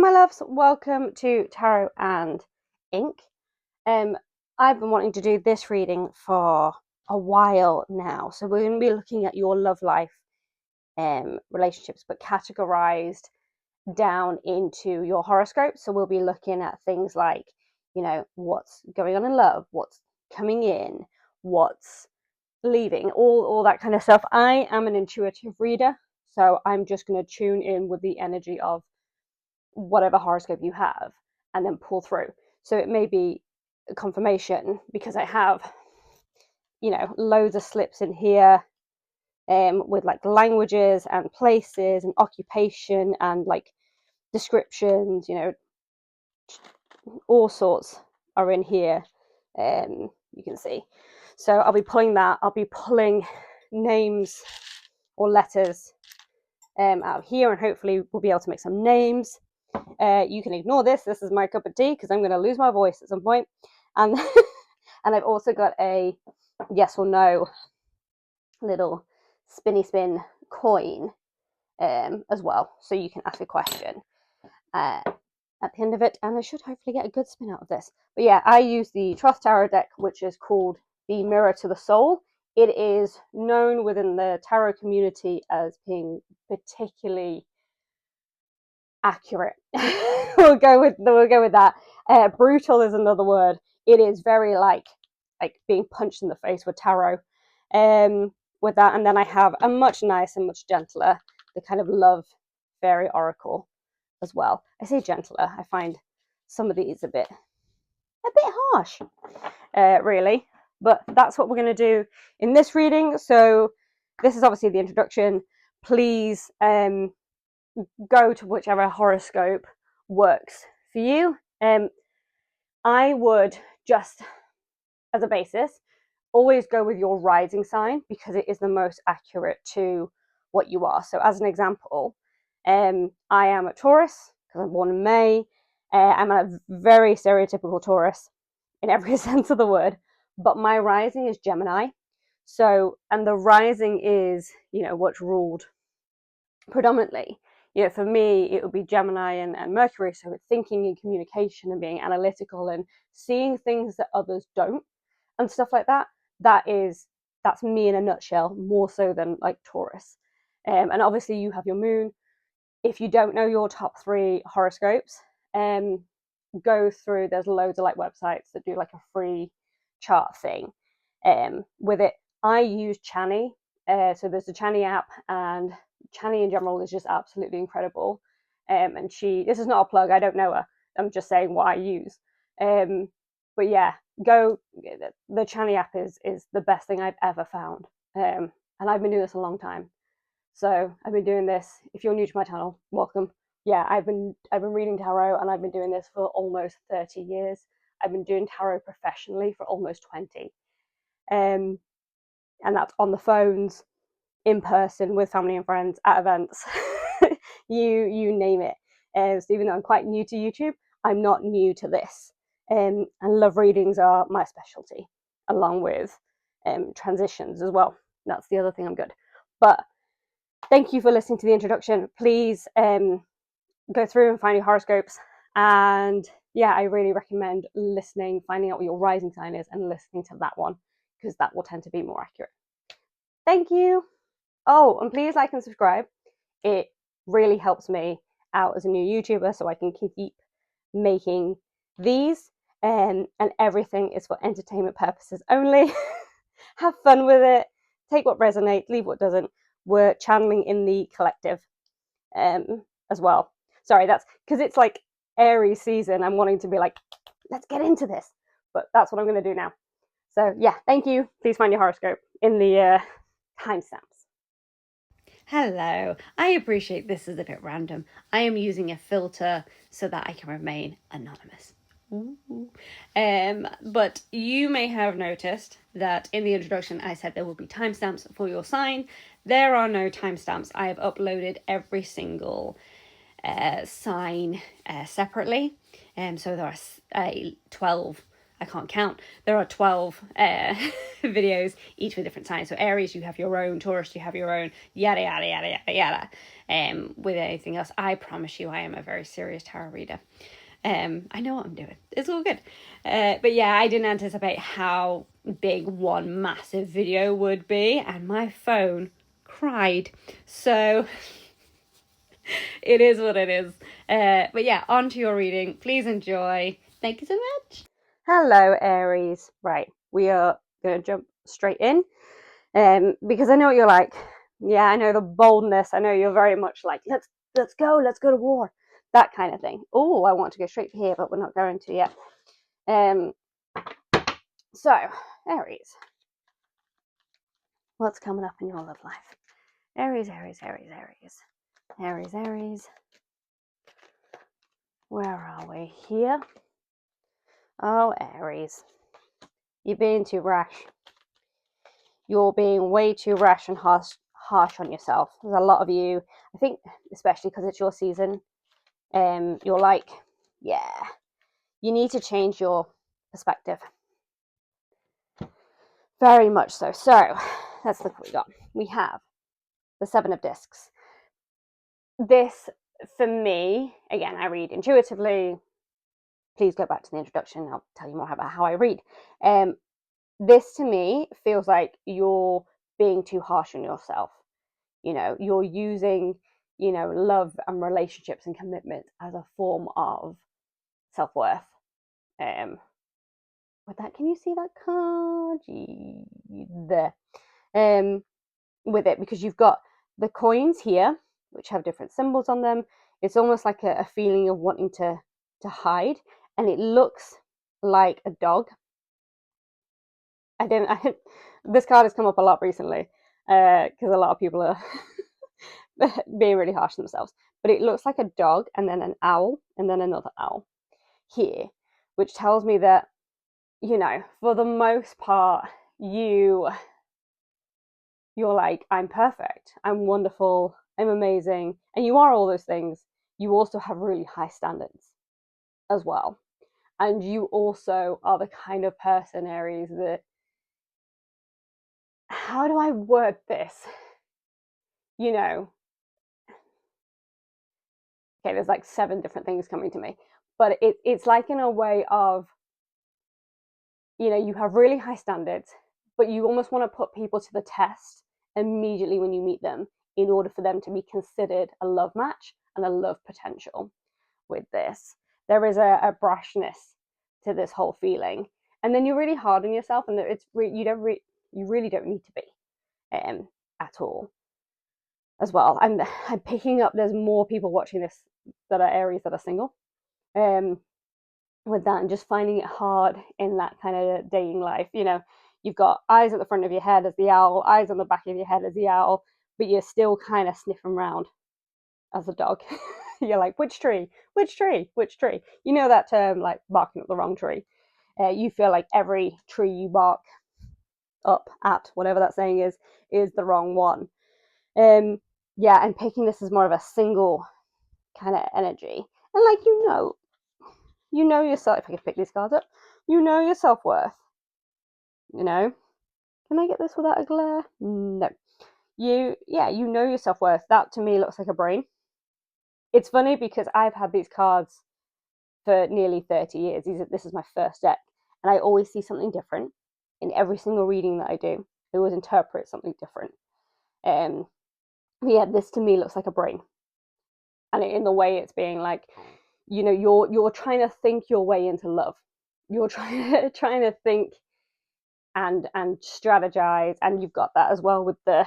my loves, welcome to Tarot and Ink. I've been wanting to do this reading for a while now, so we're going to be looking at your love life relationships, but categorized down into your horoscope. So we'll be looking at things like, what's going on in love, what's coming in, what's leaving, all that kind of stuff. I am an intuitive reader, so I'm just going to tune in with the energy of whatever horoscope you have and then pull through. So it may be a confirmation because I have, loads of slips in here with like languages and places and occupation and like descriptions, all sorts are in here. You can see. So I'll be pulling that. I'll be pulling names or letters out of here, and hopefully we'll be able to make some names. You can ignore this. This is my cup of tea because I'm going to lose my voice at some point. And and I've also got a yes or no little spinny spin coin as well. So you can ask a question at the end of it, and I should hopefully get a good spin out of this. But yeah, I use the Thoth Tarot deck, which is called the Mirror to the Soul. It is known within the tarot community as being particularly accurate. we'll go with that. Brutal is another word. It is very like being punched in the face with tarot. With that, and then I have a much nicer and much gentler, the kind of love fairy oracle as well. I say gentler. I find some of these a bit harsh, really. But that's what we're going to do in this reading. So this is obviously the introduction. Please go to whichever horoscope works for you. I would just, as a basis, always go with your rising sign because it is the most accurate to what you are. So as an example, I am a Taurus because I'm born in May. I'm a very stereotypical Taurus in every sense of the word, but my rising is Gemini. So, and the rising is, what's ruled predominantly. For me, it would be Gemini and Mercury. So it's thinking and communication and being analytical and seeing things that others don't and stuff like that. That's me in a nutshell, more so than like Taurus. And obviously you have your moon. If you don't know your top 3 horoscopes, go through, there's loads of like websites that do like a free chart thing with it. I use Chani. So there's the Chani app, and Chani in general is just absolutely incredible. And this is not a plug, I don't know her, I'm just saying what I use. But yeah, the Chani app is the best thing I've ever found. And I've been doing this a long time. So I've been doing this. If you're new to my channel, welcome. Yeah, I've been reading tarot, and I've been doing this for almost 30 years. I've been doing tarot professionally for almost 20. And that's on the phones, in person, with family and friends, at events, you name it. So even though I'm quite new to YouTube, I'm not new to this. And love readings are my specialty, along with transitions as well. That's the other thing I'm good. But thank you for listening to the introduction. Please go through and find your horoscopes. And yeah, I really recommend listening, finding out what your rising sign is and listening to that one, because that will tend to be more accurate. Thank you. Oh, and please like and subscribe. It really helps me out as a new YouTuber, so I can keep making these. And everything is for entertainment purposes only. Have fun with it. Take what resonates, leave what doesn't. We're channeling in the collective as well. Sorry, that's because it's like Aries season. I'm wanting to be like, let's get into this. But that's what I'm going to do now. So yeah, thank you. Please find your horoscope in the timestamps. Hello, I appreciate this is a bit random. I am using a filter so that I can remain anonymous. But you may have noticed that in the introduction I said there will be timestamps for your sign. There are no timestamps. I have uploaded every single sign separately. So there are 12. I can't count. There are 12 videos, each with different signs. So Aries, you have your own. Taurus, you have your own. Yada, yada, yada, yada, yada. With anything else, I promise you I am a very serious tarot reader. I know what I'm doing. It's all good. But yeah, I didn't anticipate how big one massive video would be. And my phone cried. So it is what it is. But yeah, on to your reading. Please enjoy. Thank you so much. Hello, Aries. Right, we are going to jump straight in because I know what you're like. Yeah, I know the boldness. I know you're very much like, let's go to war, that kind of thing. Oh, I want to go straight here, but we're not going to yet. So, Aries, what's coming up in your love life? Aries, Aries, Aries, Aries, Aries, Aries. Where are we? Here. Oh, Aries, you're being too rash. You're being way too rash and harsh on yourself. There's a lot of you, I think, especially because it's your season, you're like, yeah, you need to change your perspective. Very much so. So let's look what we got. We have the Seven of Discs. This, for me, again, I read intuitively. Please go back to the introduction. I'll tell you more about how I read. This, to me, feels like you're being too harsh on yourself. You know, you're using, love and relationships and commitment as a form of self-worth. With that, can you see that card? There. With it, because you've got the coins here, which have different symbols on them. It's almost like a feeling of wanting to hide, and it looks like a dog. This card has come up a lot recently because a lot of people are being really harsh on themselves. But it looks like a dog, and then an owl, and then another owl here, which tells me that, for the most part, you're like, I'm perfect, I'm wonderful, I'm amazing, and you are all those things. You also have really high standards as well. And you also are the kind of person, Aries, that, how do I word this? Okay, there's like 7 different things coming to me, but it's like in a way of, you have really high standards, but you almost want to put people to the test immediately when you meet them in order for them to be considered a love match and a love potential. With this, there is a brashness to this whole feeling, and then you're really hard on yourself, and you really don't need to be at all. As well, I'm picking up there's more people watching this that are Aries that are single. With that, and just finding it hard in that kind of dating life. You've got eyes at the front of your head as the owl, eyes on the back of your head as the owl, but you're still kind of sniffing around as a dog. You're like, which tree? Which tree? Which tree? You know that term, like barking up the wrong tree. You feel like every tree you bark up at, whatever that saying is the wrong one. Yeah, and picking this as more of a single kind of energy. And like, you know yourself. If I could pick these cards up, you know your self-worth. Can I get this without a glare? No. You know your self-worth. That to me looks like a brain. It's funny because I've had these cards for nearly 30 years. This is my first deck, and I always see something different in every single reading that I do. I always interpret something different. Yeah, this to me looks like a brain, and in the way it's being like, you're trying to think your way into love. You're trying to think and strategize, and you've got that as well with the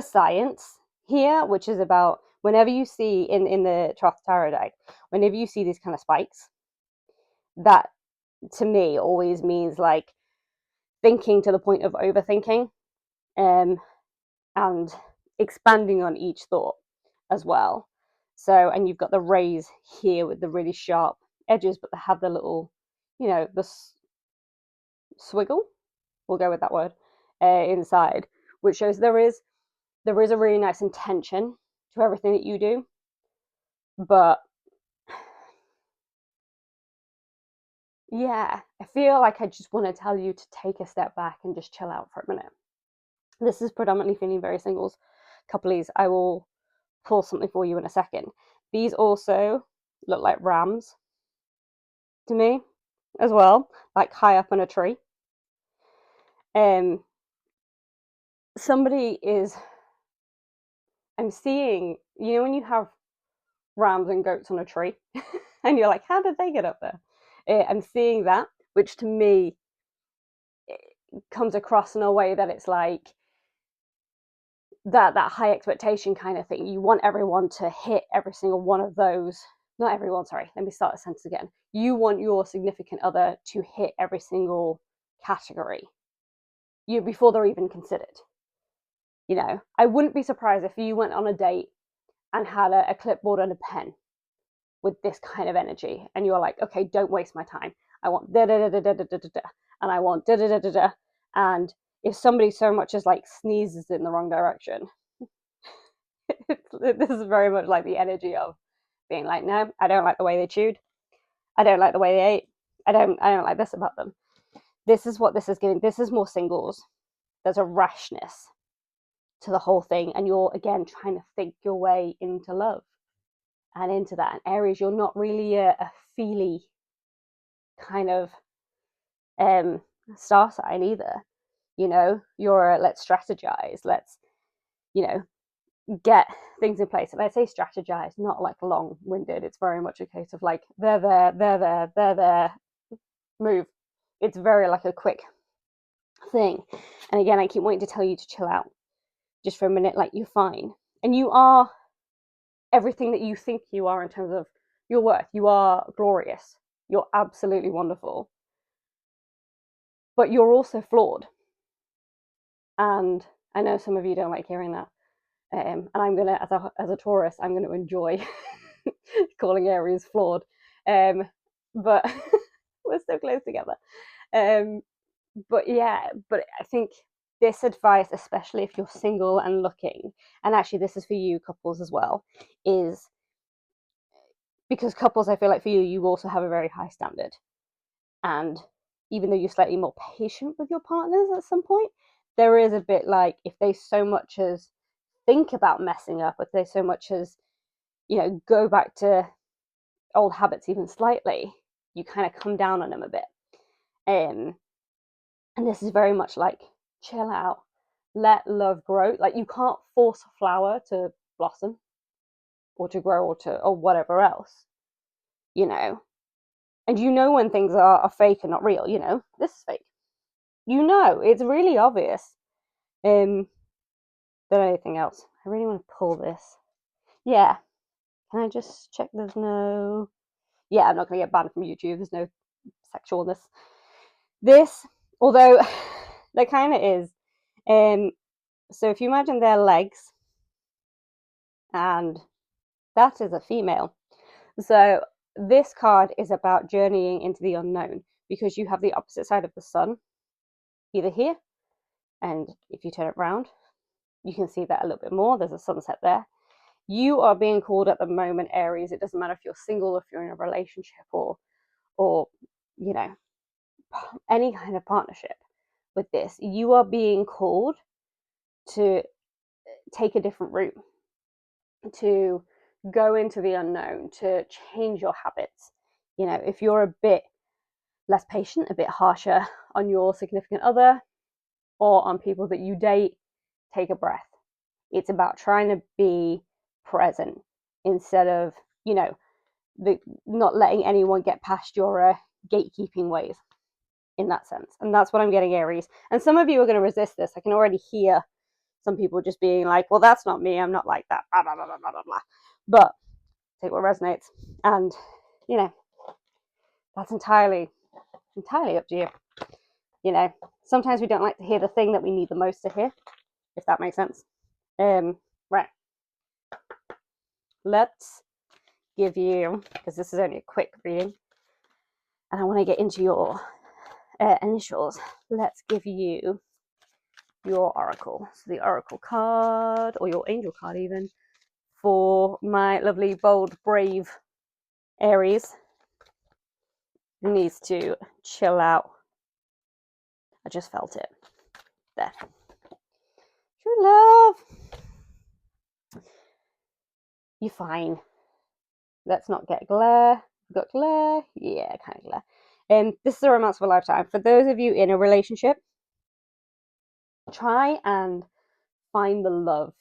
science here, which is about whenever you see in the Thoth Tarot deck, whenever you see these kind of spikes, that to me always means like thinking to the point of overthinking, and expanding on each thought as well. So, and you've got the rays here with the really sharp edges, but they have the little, the swiggle, we'll go with that word, inside, which shows there is a really nice intention to everything that you do, but yeah, I feel like I just want to tell you to take a step back and just chill out for a minute. This is predominantly feeling very singles. Couplies, I will pull something for you in a second. These also look like rams to me as well, like high up on a tree. Somebody is, I'm seeing, you know, when you have rams and goats on a tree, and you're like, how did they get up there? I'm seeing that, which to me comes across in a way that it's like that high expectation kind of thing. You want everyone to hit every single one of those. Not everyone, sorry, let me start the sentence again. You want your significant other to hit every single category before they're even considered. You know, I wouldn't be surprised if you went on a date and had a clipboard and a pen with this kind of energy, and you're like, okay, don't waste my time. I want da da da da da da da, and I want da da da da da. And if somebody so much as like sneezes in the wrong direction, this is very much like the energy of being like, no, I don't like the way they chewed. I don't like the way they ate. I don't like this about them. This is what this is giving. This is more singles. There's a rashness to the whole thing, and you're again trying to think your way into love and into that. And Aries, you're not really a feely kind of star sign either. You know, you're a let's strategize, let's, you know, get things in place. And I say strategize, not like long-winded. It's very much a case of like they're there, move. It's very like a quick thing. And again, I keep wanting to tell you to chill out just for a minute. Like, you're fine, and you are everything that you think you are in terms of your worth. You are glorious. You're absolutely wonderful, but you're also flawed. And I know some of you don't like hearing that. And I'm gonna, as a Taurus, I'm gonna enjoy calling Aries flawed. But we're so close together. But yeah, but I think this advice, especially if you're single and looking, and actually this is for you couples as well, is because couples, I feel like for you, you also have a very high standard. And even though you're slightly more patient with your partners at some point, there is a bit like, if they so much as think about messing up, if they so much as, you know, go back to old habits even slightly, you kind of come down on them a bit. And this is very much like, chill out, let love grow. Like, you can't force a flower to blossom or to grow or whatever else, you know. And you know when things are fake and not real. You know, this is fake. You know, it's really obvious. Than anything else. I really want to pull this. Yeah. Can I just check there's no... Yeah, I'm not going to get banned from YouTube. There's no sexualness. This, although there kind of is. So if you imagine their legs, and that is a female. So this card is about journeying into the unknown, because you have the opposite side of the sun, either here, and if you turn it around, you can see that a little bit more. There's a sunset there. You are being called at the moment, Aries. It doesn't matter if you're single, if you're in a relationship, or you know, any kind of partnership with this. You are being called to take a different route, to go into the unknown, to change your habits. You know, if you're a bit less patient, a bit harsher on your significant other or on people that you date, take a breath. It's about trying to be present instead of, you know, not letting anyone get past your gatekeeping ways in that sense. And that's what I'm getting, Aries. And some of you are going to resist this. I can already hear some people just being like, well, that's not me. I'm not like that. Blah, blah, blah, blah, blah, blah. But take what resonates. And, you know, that's entirely up to you. You know, sometimes we don't like to hear the thing that we need the most to hear, if that makes sense. Right. Let's give you, because this is only a quick reading, and I want to get into your initials. Let's give you your oracle. So the oracle card, or your angel card even, for my lovely, bold, brave Aries needs to chill out. I just felt it. There. True love. You're fine. Let's not get glare. Got glare? Yeah, kind of glare. This is a romance of a lifetime. For those of you in a relationship, try and find the love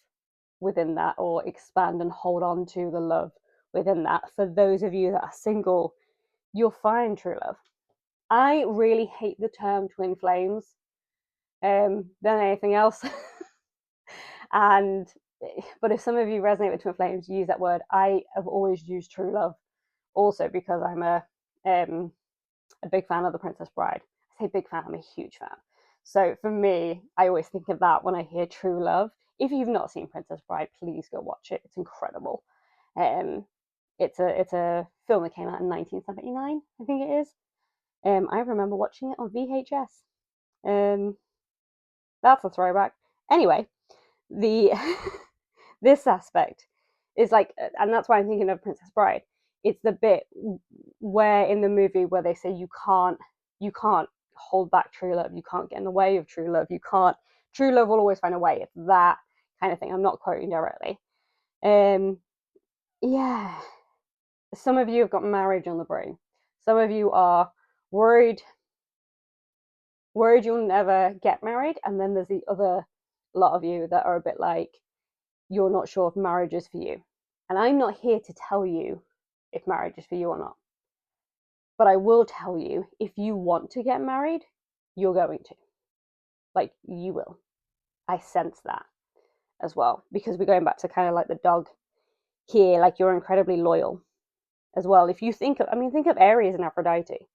within that, or expand and hold on to the love within that. For those of you that are single, you'll find true love. I really hate the term twin flames than anything else. But if some of you resonate with twin flames, use that word. I have always used true love also because I'm a big fan of The Princess Bride. I say big fan, I'm a huge fan. So for me, I always think of that when I hear true love. If you've not seen Princess Bride, please go watch it. It's incredible. It's a film that came out in 1979, I think it is. I remember watching it on VHS. That's a throwback. Anyway, this aspect is like, and that's why I'm thinking of Princess Bride. It's the bit where in the movie where they say you can't hold back true love, you can't get in the way of true love, true love will always find a way. It's that kind of thing. I'm not quoting directly. Yeah, some of you have got marriage on the brain. Some of you are worried you'll never get married, and then there's the other lot of you that are a bit like, you're not sure if marriage is for you. And I'm not here to tell you if marriage is for you or not. But I will tell you, if you want to get married, you're going to. Like, you will. I sense that as well. Because we're going back to kind of like the dog here, like you're incredibly loyal as well. If you think of Aries and Aphrodite.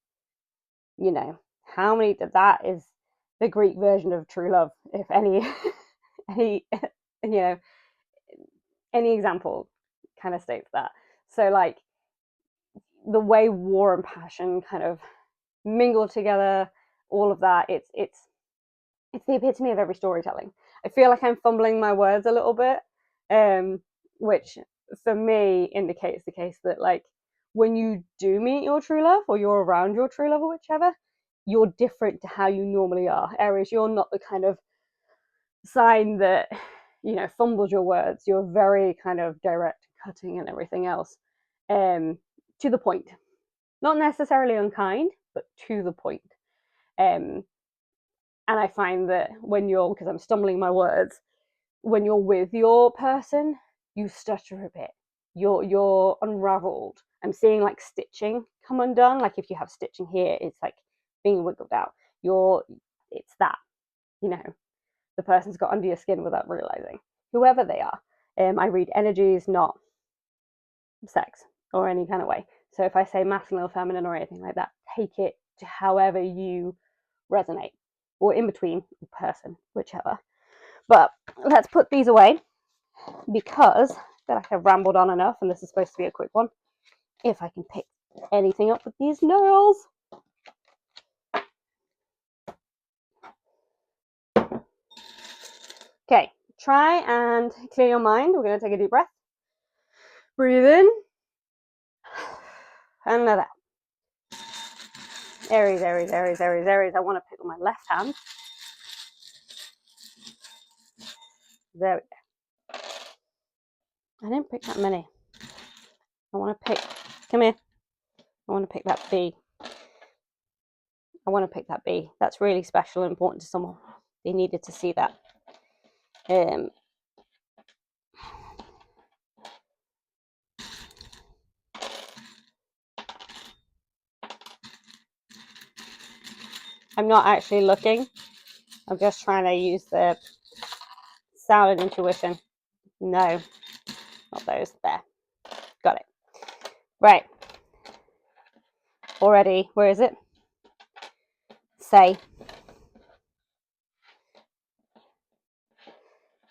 You know, how many, that is the Greek version of true love, if any, any example kind of states that. So like the way war and passion kind of mingle together, all of that, it's the epitome of every storytelling. I feel like I'm fumbling my words a little bit, which for me indicates the case that like when you do meet your true love, or you're around your true love, or whichever, you're different to how you normally are. Aries, you're not the kind of sign that, fumbles your words. You're very kind of direct, cutting, and everything else. To the point. Not necessarily unkind, but to the point. And I find that because I'm stumbling my words, when you're with your person, you stutter a bit. You're unraveled. I'm seeing like stitching come undone. Like if you have stitching here, it's like being wiggled out. It's that, the person's got under your skin without realizing, whoever they are. I read energies, not sex or any kind of way. So if I say masculine or feminine or anything like that, take it to however you resonate, or in between, person, whichever. But let's put these away, because I feel like I've rambled on enough, and this is supposed to be a quick one. If I can pick anything up with these nails. Okay, try and clear your mind. We're going to take a deep breath. Breathe in and let out. Aries, Aries, Aries, Aries, Aries. I want to pick with my left hand. There we go. I didn't pick that many. I want to pick, come here. I want to pick that B. That's really special and important to someone. They needed to see that. I'm not actually looking. I'm just trying to use the sound and intuition. No, not those. There. Got it. Right. Already. Where is it? Say.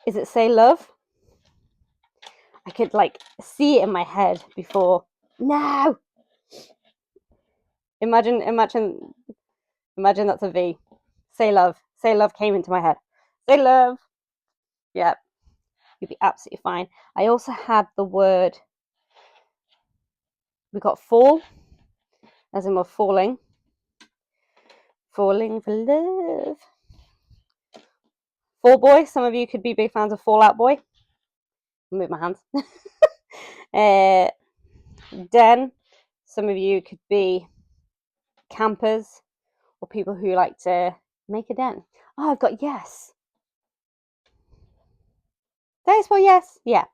Is it say love? I could like see it in my head before. No. Imagine that's a V. Say love. Say love came into my head. Say love. Yep. You'd be absolutely fine. I also had the word, we got fall, as in we're falling. Falling for love. Fall Boy. Some of you could be big fans of Fall Out Boy. I'll move my hands. Den. Some of you could be campers or people who like to make a den. Oh, I've got yes. Thanks for yes. Yeah.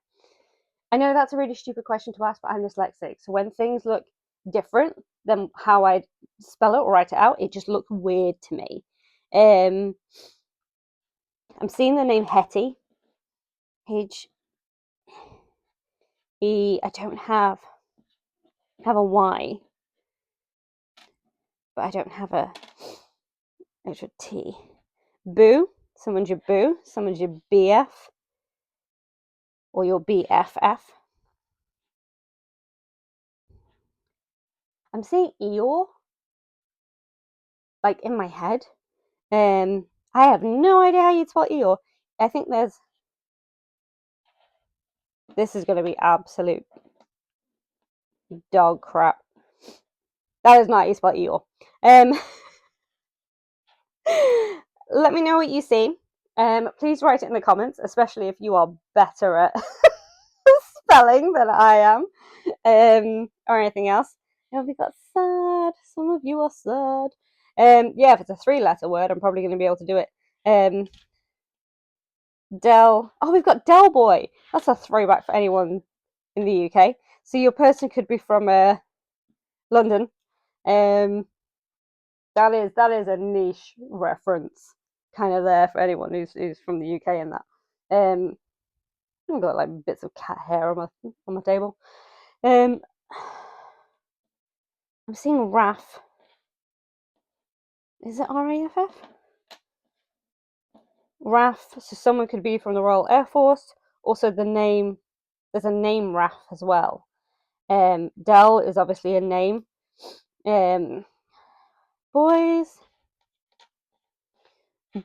I know that's a really stupid question to ask, but I'm dyslexic. So when things look different than how I spell it or write it out, it just looks weird to me. I'm seeing the name Hetty. H-E. I don't have a Y, but I don't have a extra T. Boo. Someone's your boo. Someone's your BF or your BFF. I'm seeing Eeyore, like in my head. I have no idea how you'd spell Eeyore. I think this is going to be absolute dog crap. That is not how you spell Eeyore. Let me know what you see. Please write it in the comments, especially if you are better at spelling than I am, or anything else. Oh, we got sad. Some of you are sad. Yeah, if it's a 3-letter word, I'm probably going to be able to do it. Del. Oh, we've got Del Boy. That's a throwback for anyone in the UK. So your person could be from London. That is a niche reference, kind of there for anyone who's from the UK and that. I've got like bits of cat hair on my table. I'm seeing Raff. Is it RAFF? Raff. So someone could be from the Royal Air Force. Also, there's a name Raff as well. Del is obviously a name. Boys.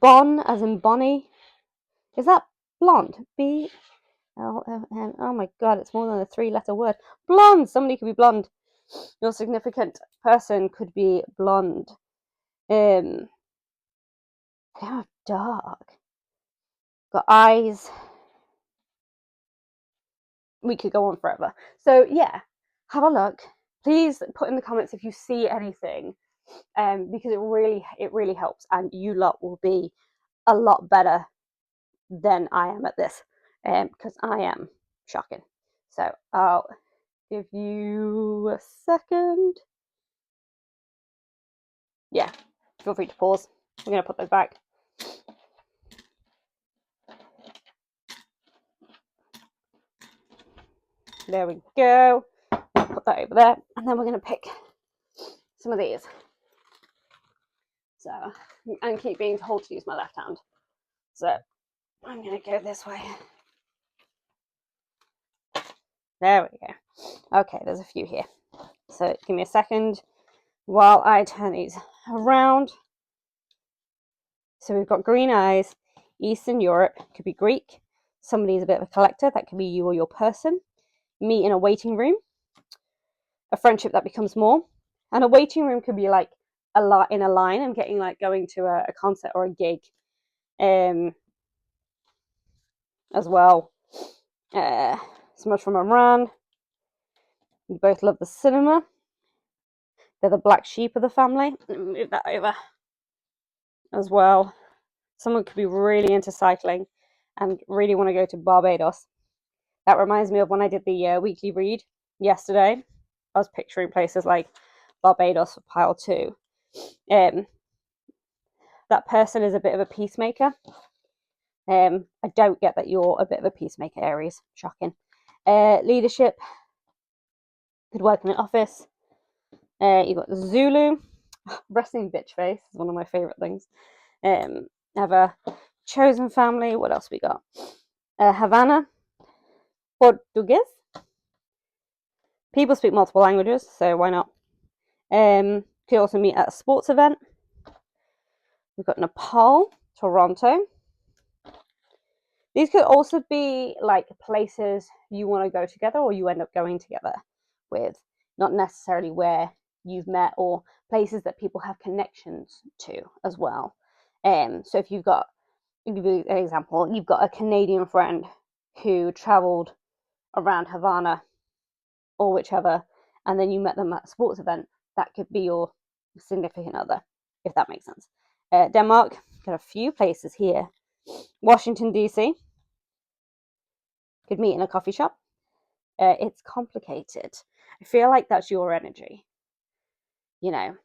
Bon, as in Bonnie. Is that blonde? B-L-O-N. Oh my god, it's more than a 3-letter word. Blonde. Somebody could be blonde. Your significant person could be blonde. They are dark. Got eyes. We could go on forever. So yeah, have a look. Please put in the comments if you see anything, because it really helps, and you lot will be a lot better than I am at this, because I am shocking. So I'll give you a second. Yeah, feel free to pause. I'm gonna put those back. There we go. Put that over there, and then we're gonna pick some of these. So, and keep being told to use my left hand. So I'm gonna go this way. There we go. Okay, there's a few here. So give me a second while I turn these around. So we've got green eyes, Eastern Europe, could be Greek. Somebody's a bit of a collector, that could be you or your person. Me in a waiting room. A friendship that becomes more. And a waiting room could be like in a line. I'm getting like going to a concert or a gig, as well. Someone from Iran. We both love the cinema. They're the black sheep of the family. Move that over as well. Someone could be really into cycling and really want to go to Barbados. That reminds me of when I did the weekly read yesterday. I was picturing places like Barbados for pile 2. That person is a bit of a peacemaker. I don't get that you're a bit of a peacemaker, Aries. Shocking. Leadership. Could work in an office. You've got the Zulu. Resting bitch face is one of my favourite things. Have a chosen family. What else we got? Havana. Portuguese. People speak multiple languages, so why not? Could also meet at a sports event. We've got Nepal, Toronto. These could also be like places you want to go together or you end up going together with, not necessarily where you've met or places that people have connections to as well. So if you've got, I'll give you an example, you've got a Canadian friend who traveled around Havana or whichever, and then you met them at a sports event, that could be your significant other, if that makes sense. Denmark, got a few places here. Washington, D.C., could meet in a coffee shop. It's complicated. I feel like that's your energy, you know,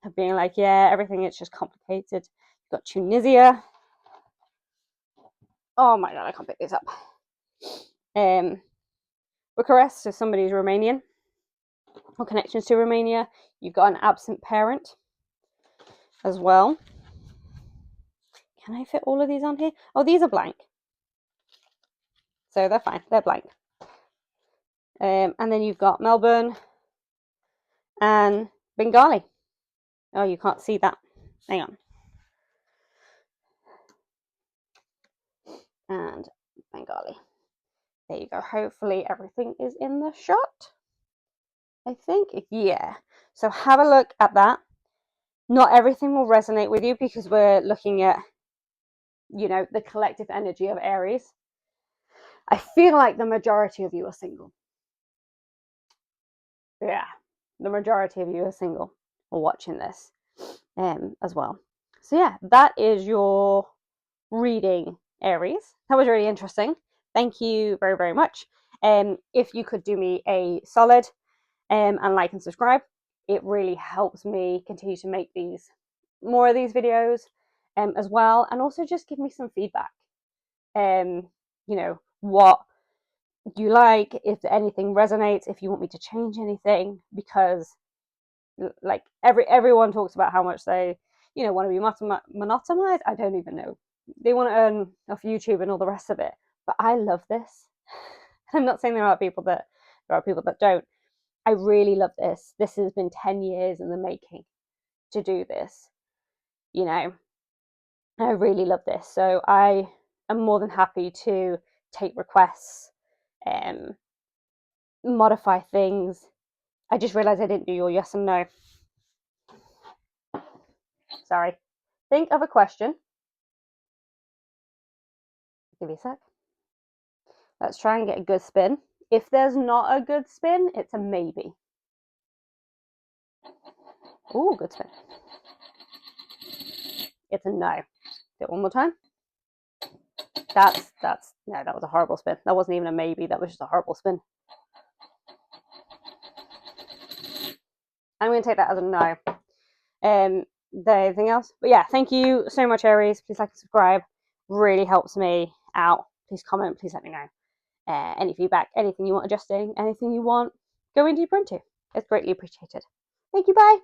of being like, yeah, everything is just complicated. You've got Tunisia. Oh my god, I can't pick this up. Bucharest, so somebody's Romanian or connections to Romania. You've got an absent parent as well. Can I fit all of these on here? Oh, these are blank. So they're fine. They're blank. And then you've got Melbourne and Bengali. Oh, you can't see that. Hang on. And Bengali. There you go. Hopefully everything is in the shot. I think, yeah. So have a look at that. Not everything will resonate with you because we're looking at, you know, the collective energy of Aries. I feel like the majority of you are single. Yeah, the majority of you are single or watching this as well. So yeah, that is your reading, Aries. That was really interesting. Thank you very, very much. If you could do me a solid and like and subscribe, it really helps me continue to make more of these videos as well, and also just give me some feedback. You know, what you like, if anything resonates, if you want me to change anything, because like everyone talks about how much they, you know, want to be monotonized. I don't even know. They want to earn off YouTube and all the rest of it. But I love this. I'm not saying there are people that don't. I really love this. This has been 10 years in the making to do this. You know, I really love this. So I am more than happy to take requests, modify things. I just realized I didn't do your yes and no. Sorry. Think of a question. Give me a sec. Let's try and get a good spin. If there's not a good spin, it's a maybe. Ooh, good spin. It's a no. Do it one more time. No, that was a horrible spin. That wasn't even a maybe, that was just a horrible spin. I'm going to take that as a no. Anything else? But yeah, thank you so much, Aries. Please like and subscribe. Really helps me out. Please comment. Please let me know. Any feedback, anything you want adjusting, anything you want going deeper into. It's greatly appreciated. Thank you. Bye.